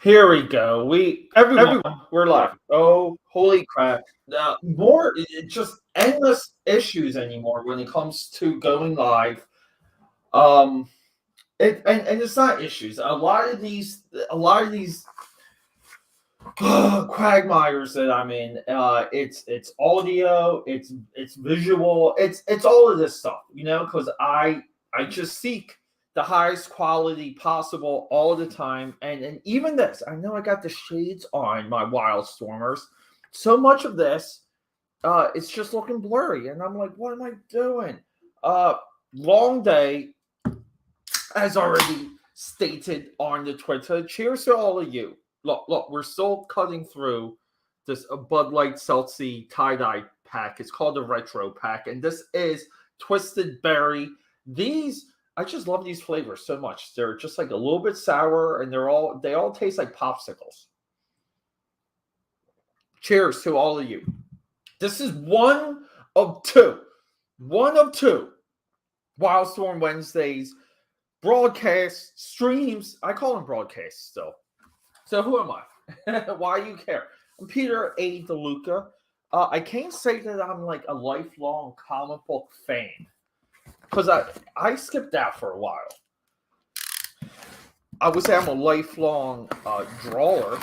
Here we go. Everyone, we're live. Oh, holy crap! More just endless issues anymore when it comes to going live. Um, and it's not issues. A lot of these quagmires that I'm in. It's audio, it's visual, it's all of this stuff. Because I just seek the highest quality possible all the time, and even this. I know I got the shades on my Wildstormers. So much of this, it's just looking blurry, and I'm like, what am I doing? Uh, Long day, as already stated on the Twitter. Cheers to all of you. Look, we're still cutting through this Bud Light Seltzy tie dye pack. It's called the Retro Pack, and this is Twisted Berry. These, I just love these flavors so much. They're just like a little bit sour, and they all taste like popsicles. Cheers to all of you. This is one of two Wildstorm Wednesdays broadcast streams. I call them broadcasts still. So who am I? Why you care? I'm Peter A. DeLuca. I can't say that I'm like a lifelong comic book fan because I skipped out for a while. I would say I'm a lifelong drawer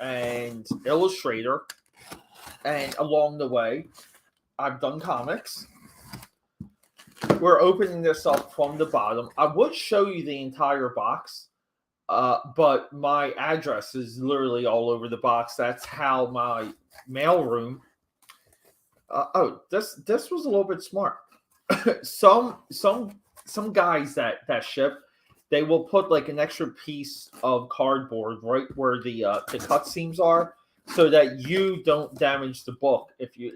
and illustrator, and along the way, I've done comics. We're opening this up from the bottom. I would show you the entire box, but my address is literally all over the box. That's how my mailroom. This was a little bit smart. some guys that ship, they will put like an extra piece of cardboard right where the cut seams are, so that you don't damage the book.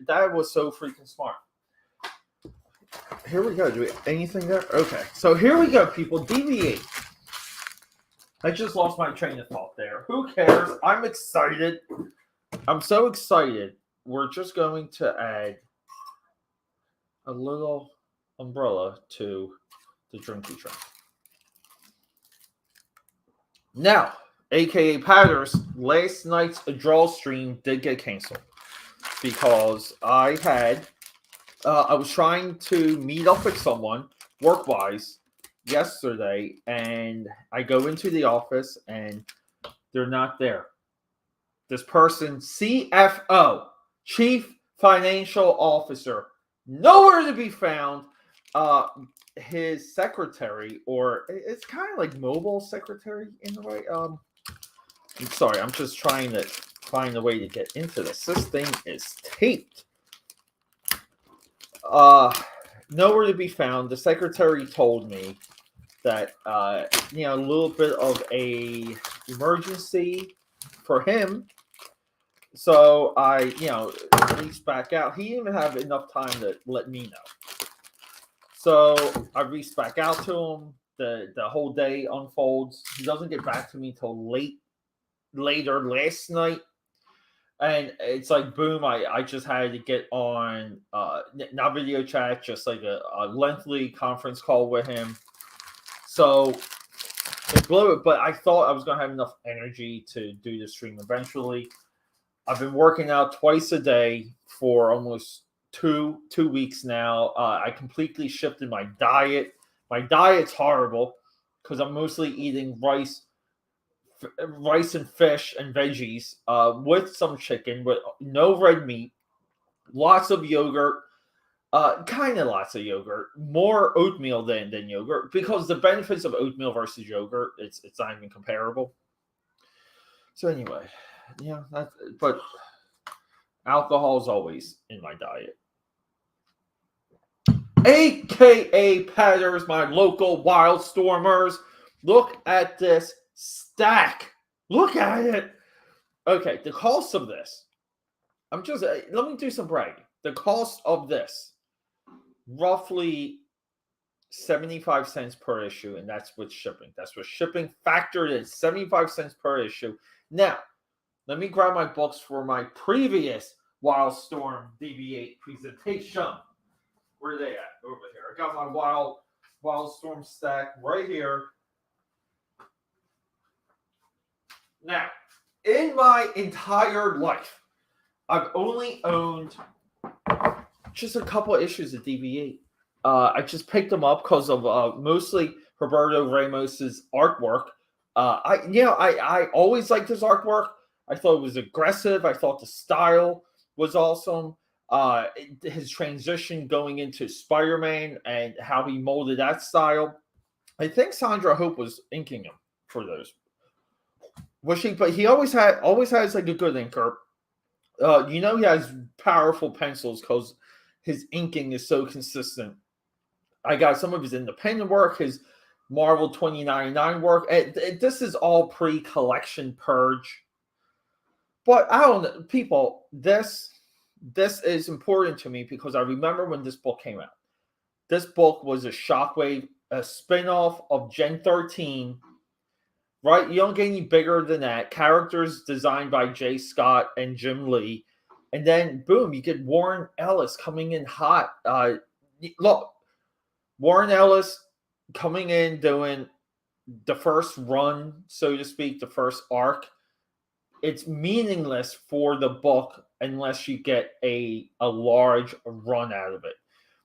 That was so freaking smart. Here we go. Do we anything there? Okay, so here we go, people. DV8. I just lost my train of thought there. Who cares? I'm excited. I'm so excited. We're just going to add a little umbrella to the drinky drink. Now, aka Patters, last night's draw stream did get canceled because I was trying to meet up with someone work-wise yesterday, and I go into the office and they're not there. This person, CFO, Chief Financial Officer, nowhere to be found. His secretary, or it's kind of like mobile secretary in a way. I'm sorry, I'm just trying to find a way to get into this. This thing is taped. Nowhere to be found. The secretary told me that a little bit of a emergency for him. So I reached back out. He didn't even have enough time to let me know. So I reached back out to him. The whole day unfolds. He doesn't get back to me till later last night. And it's like, boom, I just had to get on, not video chat, just like a lengthy conference call with him. So it blew it, but I thought I was going to have enough energy to do the stream eventually. I've been working out twice a day for almost two weeks now. I completely shifted my diet. My diet's horrible because I'm mostly eating rice and fish and veggies with some chicken, with no red meat, lots of yogurt, kind of lots of yogurt, more oatmeal than yogurt, because the benefits of oatmeal versus yogurt, it's not even comparable. So anyway, yeah, but alcohol is always in my diet. AKA Patters, my local Wildstormers. Look at this stack. Look at it. Okay, the cost of this. Let me do some bragging. The cost of this, roughly 75 cents per issue, and that's with shipping. That's with shipping factored in, 75 cents per issue. Now, let me grab my books for my previous Wildstorm DV8 presentation. Where are they at? Over here. I got my Wildstorm stack right here. Now, in my entire life, I've only owned just a couple of issues of DV8. I just picked them up because of mostly Roberto Ramos's artwork. I always liked his artwork. I thought it was aggressive. I thought the style was awesome. His transition going into Spider-Man and how he molded that style. I think Sandra Hope was inking him for those. But he always has like a good inker. He has powerful pencils because his inking is so consistent. I got some of his independent work, his Marvel 2099 work. And this is all pre-collection purge. But I don't know, people, this is important to me because I remember when this book came out. This book was a Shockwave, a spin-off of Gen 13. Right? You don't get any bigger than that. Characters designed by Jay Scott and Jim Lee. And then, boom, you get Warren Ellis coming in hot. Look, Warren Ellis coming in doing the first run, so to speak, the first arc. It's meaningless for the book unless you get a large run out of it.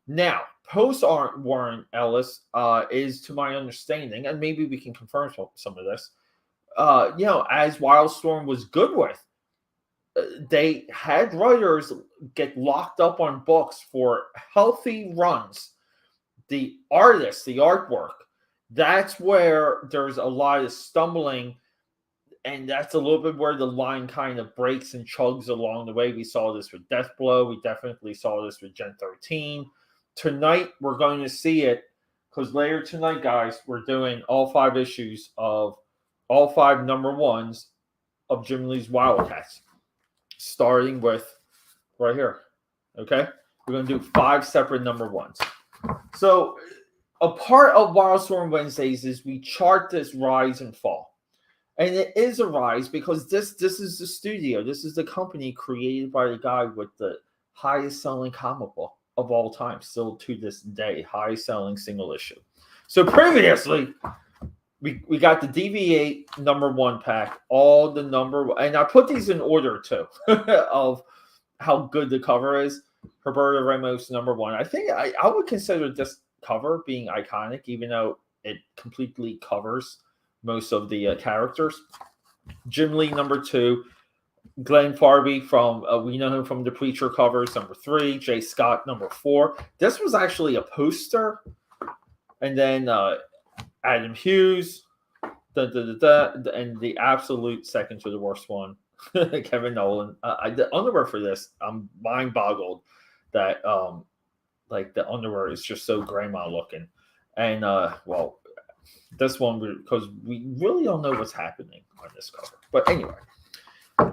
Now, post Warren Ellis is, to my understanding, and maybe we can confirm some of this, as Wildstorm was good with, they had writers get locked up on books for healthy runs. The artists, the artwork, that's where there's a lot of stumbling, and that's a little bit where the line kind of breaks and chugs along the way. We saw this with Deathblow. We definitely saw this with Gen 13. Tonight, we're going to see it because later tonight, guys, we're doing all 5 issues of all 5 number ones of Jim Lee's Wildcats, starting with right here. Okay? We're going to do 5 separate number ones. So, a part of Wildstorm Wednesdays is we chart this rise and fall. And it is a rise because this is the studio. This is the company created by the guy with the highest selling comic book of all time, still to this day, high selling single issue. So previously, we got the DV8 number 1 pack, all the and I put these in order too of how good the cover is. Roberto Ramos number 1. I think I would consider this cover being iconic, even though it completely covers most of the characters. Jim Lee number 2. Glenn Farby from we know him from the Preacher covers, number 3. Jay Scott, number 4. This was actually a poster. And then Adam Hughes, and the absolute second to the worst one, Kevin Nolan. The underwear for this, I'm mind boggled that the underwear is just so grandma looking. And this one, because we really don't know what's happening on this cover. But anyway.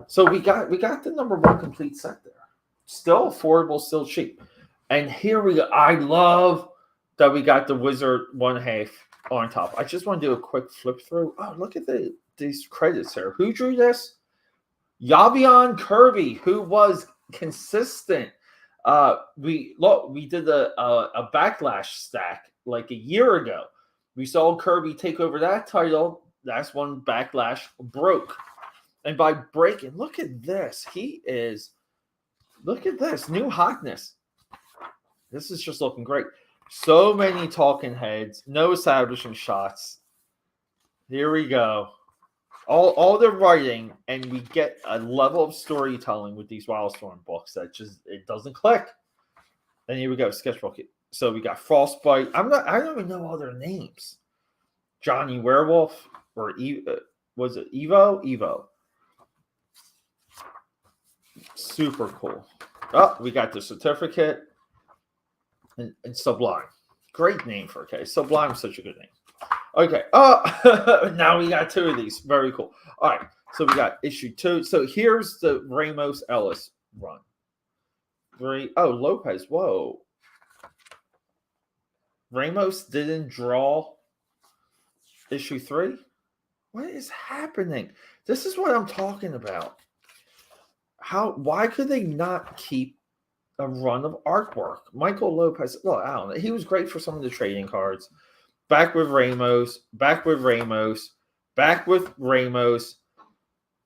So we got the number 1 complete set there. Still affordable, still cheap. And here we go. I love that we got the Wizard 1/2 on top. I just want to do a quick flip through. Oh, look at these credits here. Who drew this? Yavion Kirby, who was consistent. We did a Backlash stack like a year ago. We saw Kirby take over that title. That's when Backlash broke. And by breaking, look at this. Look at this. New hotness. This is just looking great. So many talking heads. No establishing shots. Here we go. All the writing, and we get a level of storytelling with these Wildstorm books that it doesn't click. And here we go. Sketchbook. So we got Frostbite. I don't even know all their names. Johnny Werewolf, or was it Evo? Evo. Super cool. Oh, we got the certificate and Sublime. Great name for a case. Sublime, such a good name. Okay. Oh, now we got 2 of these. Very cool. All right. So we got issue 2. So here's the Ramos Ellis run. 3. Oh, Lopez. Whoa. Ramos didn't draw issue 3? What is happening? This is what I'm talking about. Why could they not keep a run of artwork? Michael Lopez, I don't know. He was great for some of the trading cards. Back with Ramos, back with Ramos, back with Ramos.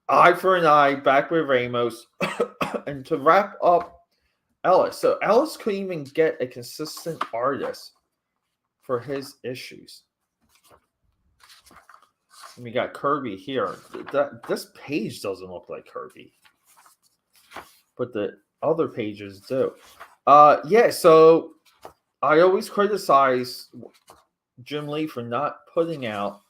Eye for an eye, back with Ramos. And to wrap up Ellis. So Ellis couldn't even get a consistent artist for his issues. And we got Kirby here. This page doesn't look like Kirby, but the other pages do. Yeah, so I always criticize Jim Lee for not putting out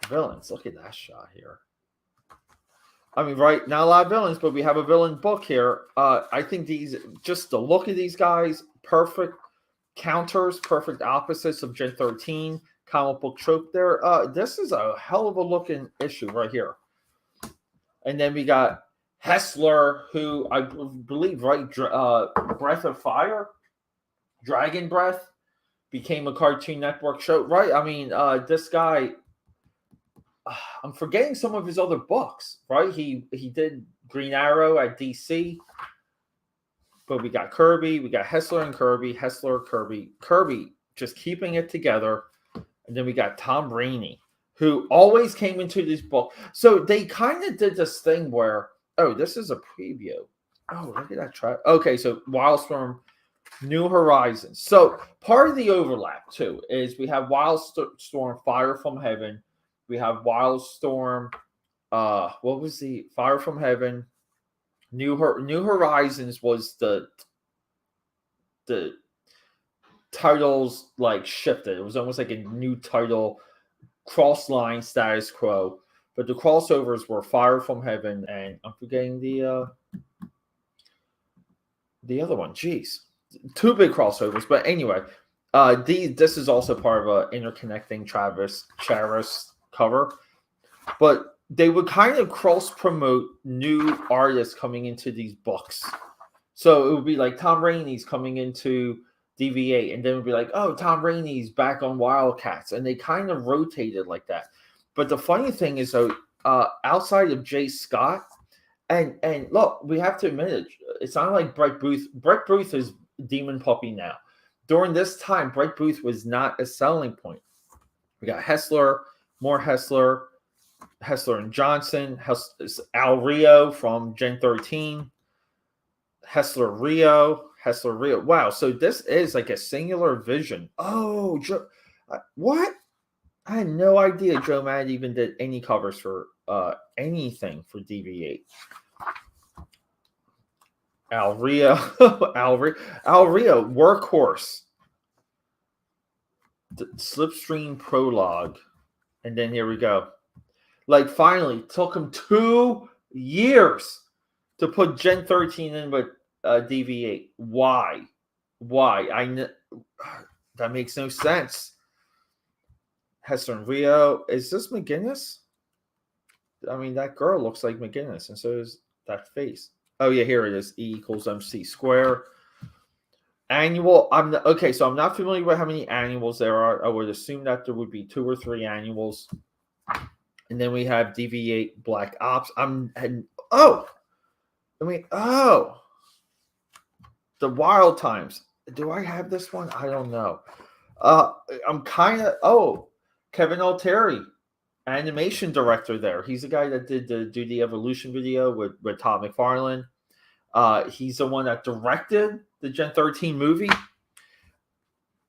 villains. Look at that shot here. I mean, right, not a lot of villains, but we have a villain book here. I think just the look of these guys, perfect counters, perfect opposites of Gen 13, comic book trope there. This is a hell of a looking issue right here. And then we got Hessler, who I believe, right, Breath of Fire, Dragon Breath, became a Cartoon Network show, right? I mean, this guy, I'm forgetting some of his other books, right? He did Green Arrow at DC, but we got Kirby, we got Hessler and Kirby, Hessler, Kirby just keeping it together. And then we got Tom Rainey, who always came into this book. So they kind of did this thing where, oh, this is a preview. Oh, look at that track. Okay, so Wildstorm, New Horizons. So part of the overlap, too, is we have Wildstorm, Fire from Heaven. We have Wildstorm, what was the Fire from Heaven? New Horizons was the titles like shifted. It was almost like a new title, cross line status quo. But the crossovers were Fire from Heaven, and I'm forgetting the other one. Jeez, two big crossovers. But anyway, this is also part of a interconnecting Charis cover. But they would kind of cross promote new artists coming into these books. So it would be like Tom Rainey's coming into DV8, and then it would be like, oh, Tom Rainey's back on Wildcats, and they kind of rotated like that. But the funny thing is, though, outside of Jay Scott, and look, we have to admit it, it's not like Brett Booth. Brett Booth is Demon Puppy now. During this time, Brett Booth was not a selling point. We got Hessler, more Hessler and Johnson, Al Rio from Gen 13, Hessler Rio. Wow, so this is like a singular vision. Oh, what? I had no idea Joe Mad even did any covers for anything for DV8. Al Rio, Workhorse, the Slipstream Prologue, and then here we go. Like, finally, took him 2 years to put Gen 13 in with DV8. Why? That makes no sense. Hester and Rio. Is this McGinnis? I mean, that girl looks like McGinnis, and so is that face. Oh, yeah, here it is. E equals MC square. Annual. Okay, so I'm not familiar with how many annuals there are. I would assume that there would be 2 or 3 annuals. And then we have DV8 Black Ops. The Wild Times. Do I have this one? I don't know. I'm kind of Kevin Altieri, animation director there. He's the guy that did the Do the Evolution video with Todd McFarlane. He's the one that directed the Gen 13 movie.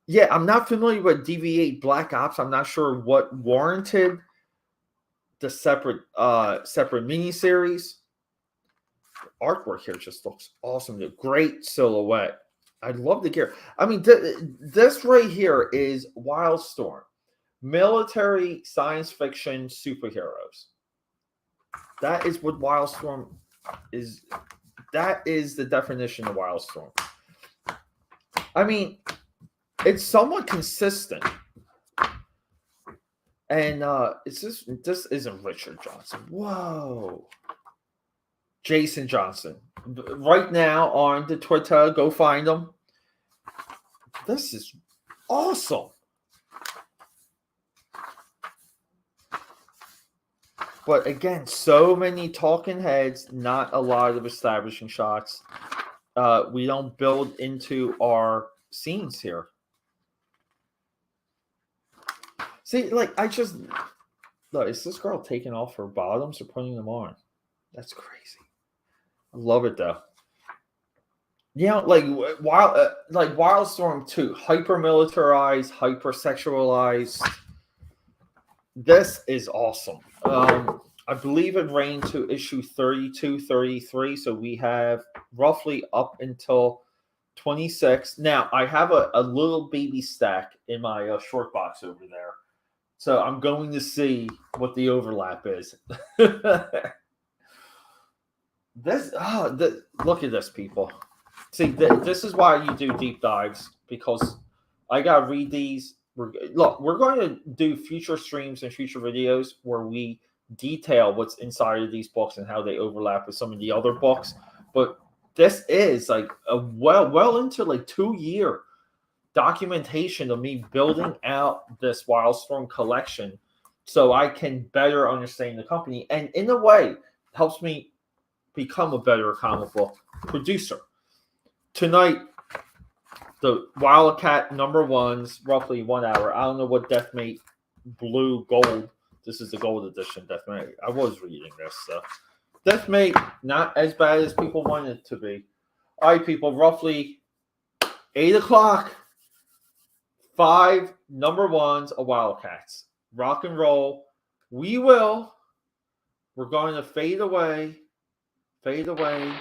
Yeah, I'm not familiar with DV8 Black Ops. I'm not sure what warranted the separate miniseries. Artwork here just looks awesome. The great silhouette. I love the gear. I mean, this right here is Wildstorm, military science fiction superheroes. That is what Wildstorm is. That is the definition of Wildstorm. I mean, it's somewhat consistent. And this isn't Richard Johnson. Whoa. Jason Johnson. Right now on the Twitter, go find him. This is awesome. But again, so many talking heads, not a lot of establishing shots. We don't build into our scenes here. See, like, Look, is this girl taking off her bottoms or putting them on? That's crazy. I love it though. You know, like Wildstorm 2, hyper militarized, hyper sexualized. This is awesome. I believe it ran to issue 32, 33. So we have roughly up until 26. Now, I have a little baby stack in my short box over there. So I'm going to see what the overlap is. Look at this, people. See, this is why you do deep dives, because I got to read these. We're going to do future streams and future videos where we detail what's inside of these books and how they overlap with some of the other books. But this is like a well into like 2-year documentation of me building out this Wildstorm collection so I can better understand the company, and in a way helps me become a better comic book producer. Tonight, the Wildcat #1s, roughly 1 hour. I don't know what Deathmate Blue Gold. This is the gold edition Deathmate. I was reading this. Deathmate, not as bad as people want it to be. All right, people, roughly 8 o'clock. 5 #1s of Wildcats. Rock and roll. We're going to fade away. Fade away.